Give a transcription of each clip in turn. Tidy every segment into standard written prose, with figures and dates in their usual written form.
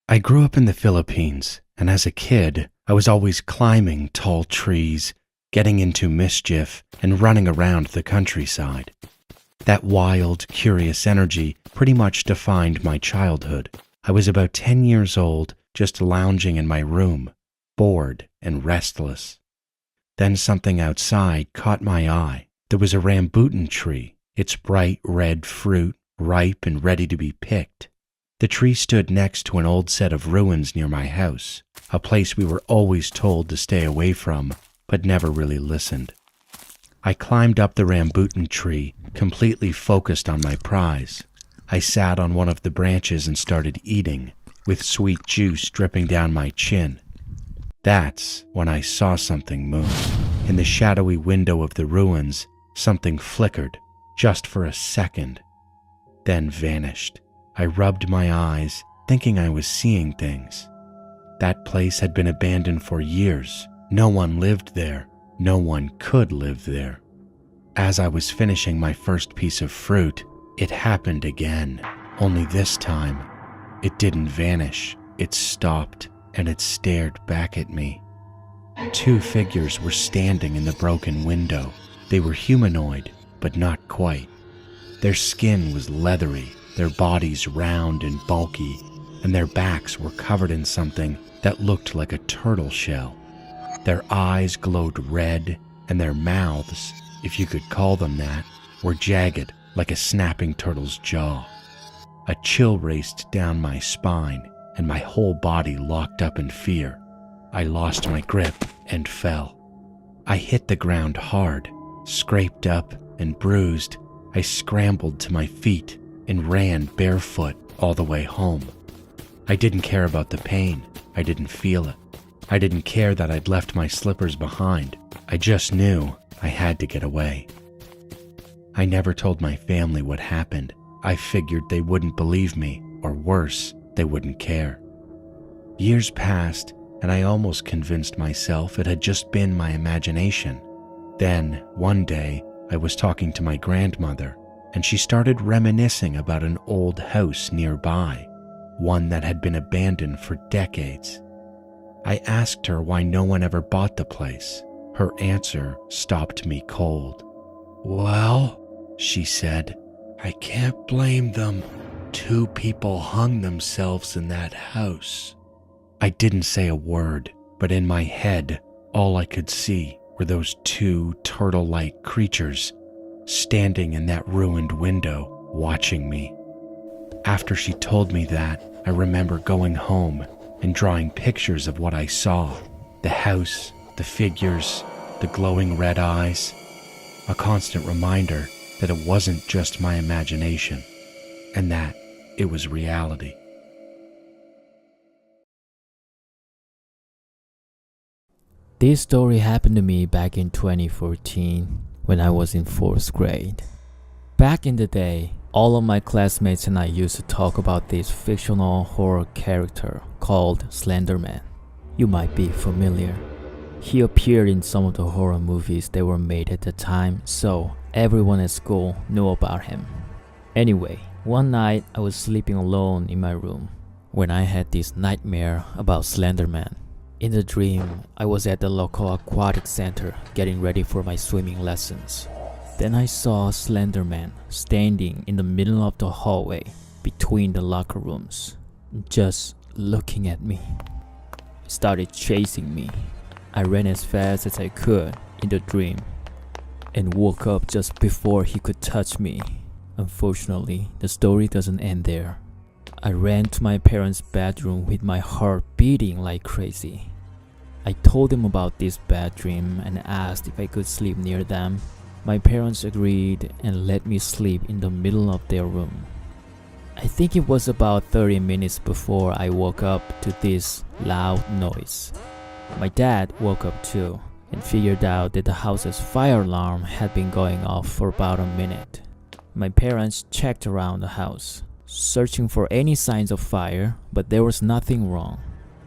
I grew up in the Philippines, and as a kid, I was always climbing tall trees, getting into mischief, and running around the countryside. That wild, curious energy pretty much defined my childhood. I was about 10 years old, just lounging in my room, bored and restless. Then something outside caught my eye. There was a rambutan tree, its bright red fruit ripe and ready to be picked. The tree stood next to an old set of ruins near my house, a place we were always told to stay away from, but never really listened. I climbed up the rambutan tree, completely focused on my prize. I sat on one of the branches and started eating, with sweet juice dripping down my chin. That's when I saw something move. In the shadowy window of the ruins, something flickered, just for a second, then vanished. I rubbed my eyes, thinking I was seeing things. That place had been abandoned for years. No one lived there. No one could live there. As I was finishing my first piece of fruit, it happened again. Only this time, it didn't vanish. It stopped, and it stared back at me. Two figures were standing in the broken window. They were humanoid, but not quite. Their skin was leathery, their bodies round and bulky, and their backs were covered in something that looked like a turtle shell. Their eyes glowed red, and their mouths, if you could call them that, were jagged like a snapping turtle's jaw. A chill raced down my spine, and my whole body locked up in fear. I lost my grip and fell. I hit the ground hard, scraped up and bruised. I scrambled to my feet and ran barefoot all the way home. I didn't care about the pain. I didn't feel it. I didn't care that I'd left my slippers behind. I just knew I had to get away. I never told my family what happened. I figured they wouldn't believe me, or worse, they wouldn't care. Years passed, and I almost convinced myself it had just been my imagination. Then, one day, I was talking to my grandmother, and she started reminiscing about an old house nearby, one that had been abandoned for decades. I asked her why no one ever bought the place. Her answer stopped me cold. "Well," she said, "I can't blame them. 2 people hung themselves in that house." I didn't say a word, but in my head, all I could see were those 2 turtle-like creatures standing in that ruined window, watching me. After she told me that, I remember going home and drawing pictures of what I saw. The house, the figures, the glowing red eyes. A constant reminder that it wasn't just my imagination, and that it was reality. This story happened to me back in 2014 when I was in 4th grade. Back in the day, all of my classmates and I used to talk about this fictional horror character called Slender Man. You might be familiar. He appeared in some of the horror movies that were made at the time, so everyone at school knew about him. Anyway, one night I was sleeping alone in my room when I had this nightmare about Slender Man. In the dream, I was at the local aquatic center getting ready for my swimming lessons. Then I saw Slender Man standing in the middle of the hallway between the locker rooms, just looking at me. He started chasing me. I ran as fast as I could in the dream and woke up just before he could touch me. Unfortunately, the story doesn't end there. I ran to my parents' bedroom with my heart beating like crazy. I told them about this bad dream and asked if I could sleep near them. My parents agreed and let me sleep in the middle of their room. I think it was about 30 minutes before I woke up to this loud noise. My dad woke up too and figured out that the house's fire alarm had been going off for about a minute. My parents checked around the house, searching for any signs of fire, but there was nothing wrong.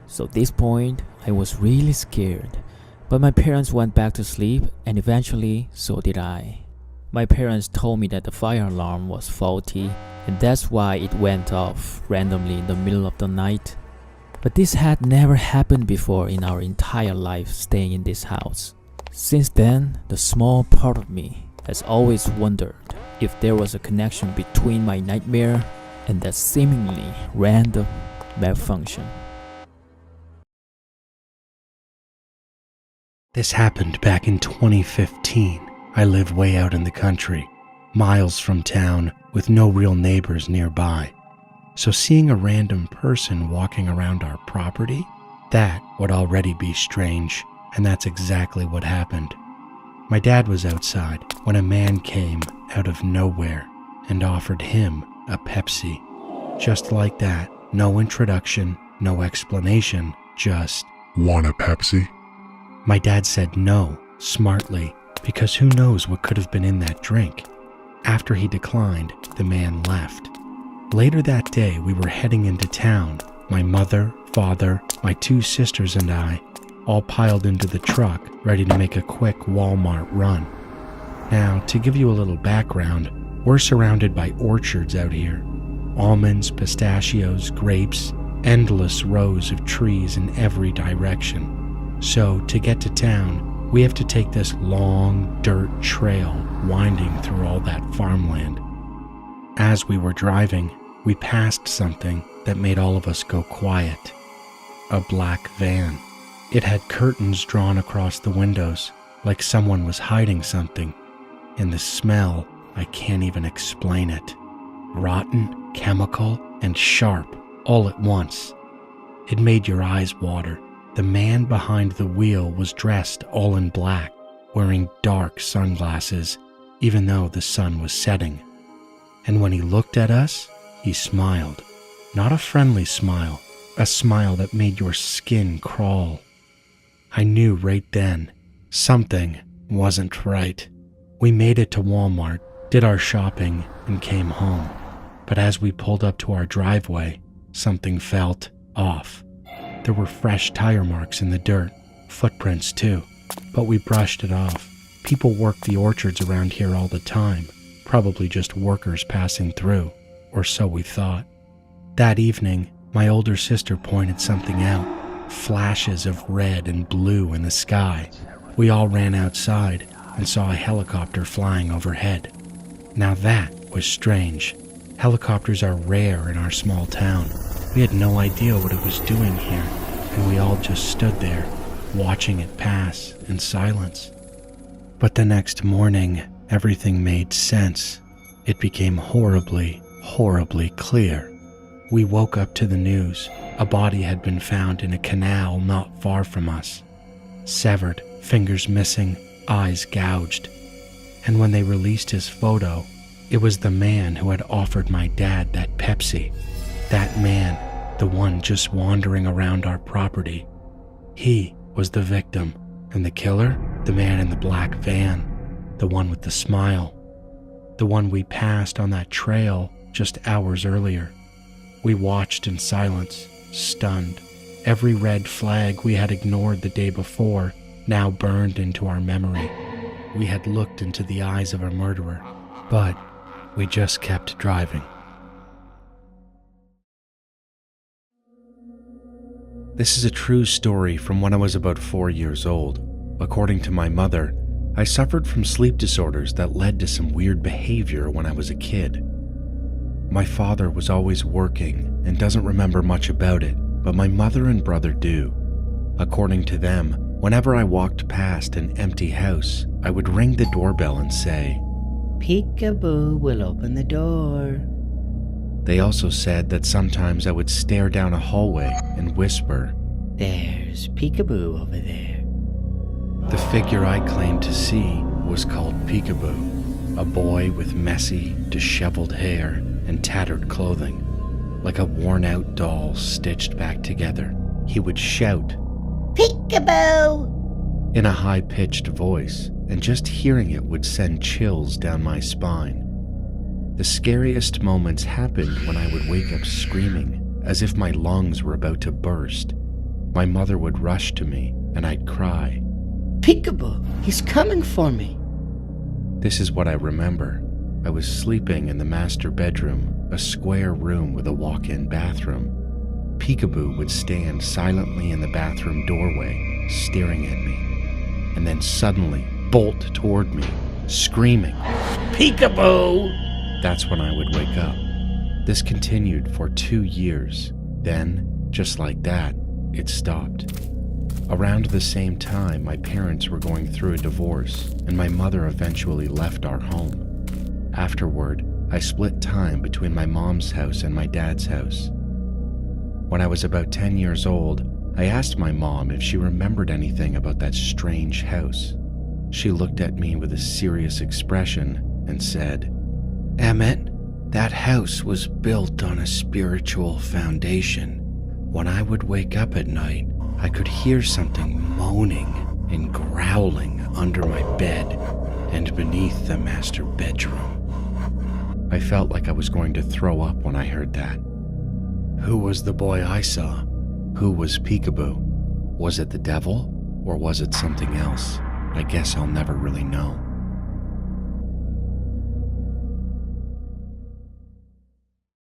So at this point, I was really scared. But my parents went back to sleep, and eventually, so did I. My parents told me that the fire alarm was faulty, and that's why it went off randomly in the middle of the night. But this had never happened before in our entire life staying in this house. Since then, the small part of me has always wondered if there was a connection between my nightmare and that seemingly random malfunction. This happened back in 2015. I live way out in the country, miles from town, with no real neighbors nearby. So seeing a random person walking around our property, that would already be strange, and that's exactly what happened. My dad was outside when a man came out of nowhere and offered him a Pepsi. Just like that, no introduction, no explanation, just, "Want a Pepsi?" My dad said no, smartly, because who knows what could have been in that drink. After he declined, the man left. Later that day, we were heading into town. My mother, father, my two sisters and I all piled into the truck, ready to make a quick Walmart run. Now, to give you a little background, we're surrounded by orchards out here. Almonds, pistachios, grapes, endless rows of trees in every direction. So, to get to town, we have to take this long dirt trail winding through all that farmland. As we were driving, we passed something that made all of us go quiet. A black van. It had curtains drawn across the windows, like someone was hiding something. And the smell, I can't even explain it. Rotten, chemical, and sharp, all at once. It made your eyes water. The man behind the wheel was dressed all in black, wearing dark sunglasses, even though the sun was setting. And when he looked at us, he smiled. Not a friendly smile, a smile that made your skin crawl. I knew right then, something wasn't right. We made it to Walmart, did our shopping, and came home. But as we pulled up to our driveway, something felt off. There were fresh tire marks in the dirt, footprints too, but we brushed it off. People work the orchards around here all the time, probably just workers passing through, or so we thought. That evening, my older sister pointed something out, flashes of red and blue in the sky. We all ran outside and saw a helicopter flying overhead. Now that was strange. Helicopters are rare in our small town. We had no idea what it was doing here, and we all just stood there, watching it pass in silence. But the next morning, everything made sense. It became horribly, horribly clear. We woke up to the news. A body had been found in a canal not far from us. Severed, fingers missing, eyes gouged. And when they released his photo, it was the man who had offered my dad that Pepsi. That man, the one just wandering around our property. He was the victim, and the killer, the man in the black van, the one with the smile, the one we passed on that trail just hours earlier. We watched in silence, stunned. Every red flag we had ignored the day before now burned into our memory. We had looked into the eyes of a murderer, but we just kept driving. This is a true story from when I was about 4 years old. According to my mother, I suffered from sleep disorders that led to some weird behavior when I was a kid. My father was always working and doesn't remember much about it, but my mother and brother do. According to them, whenever I walked past an empty house, I would ring the doorbell and say, "Peekaboo will open the door." They also said that sometimes I would stare down a hallway and whisper, "There's Peekaboo over there." The figure I claimed to see was called Peekaboo, a boy with messy, disheveled hair and tattered clothing. Like a worn-out doll stitched back together, he would shout, "Peekaboo!" in a high-pitched voice, and just hearing it would send chills down my spine. The scariest moments happened when I would wake up screaming, as if my lungs were about to burst. My mother would rush to me, and I'd cry, "Peekaboo, he's coming for me." This is what I remember. I was sleeping in the master bedroom, a square room with a walk-in bathroom. peekaboo would stand silently in the bathroom doorway, staring at me, and then suddenly bolt toward me, screaming, "Peekaboo!" That's when I would wake up. This continued for 2 years. Then, just like that, it stopped. Around the same time, my parents were going through a divorce, and my mother eventually left our home. Afterward, I split time between my mom's house and my dad's house. When I was about 10 years old, I asked my mom if she remembered anything about that strange house. She looked at me with a serious expression and said, "Emmett, that house was built on a spiritual foundation. When I would wake up at night, I could hear something moaning and growling under my bed and beneath the master bedroom." I felt like I was going to throw up when I heard that. Who was the boy I saw? Who was Peekaboo? Was it the devil, or was it something else? I guess I'll never really know.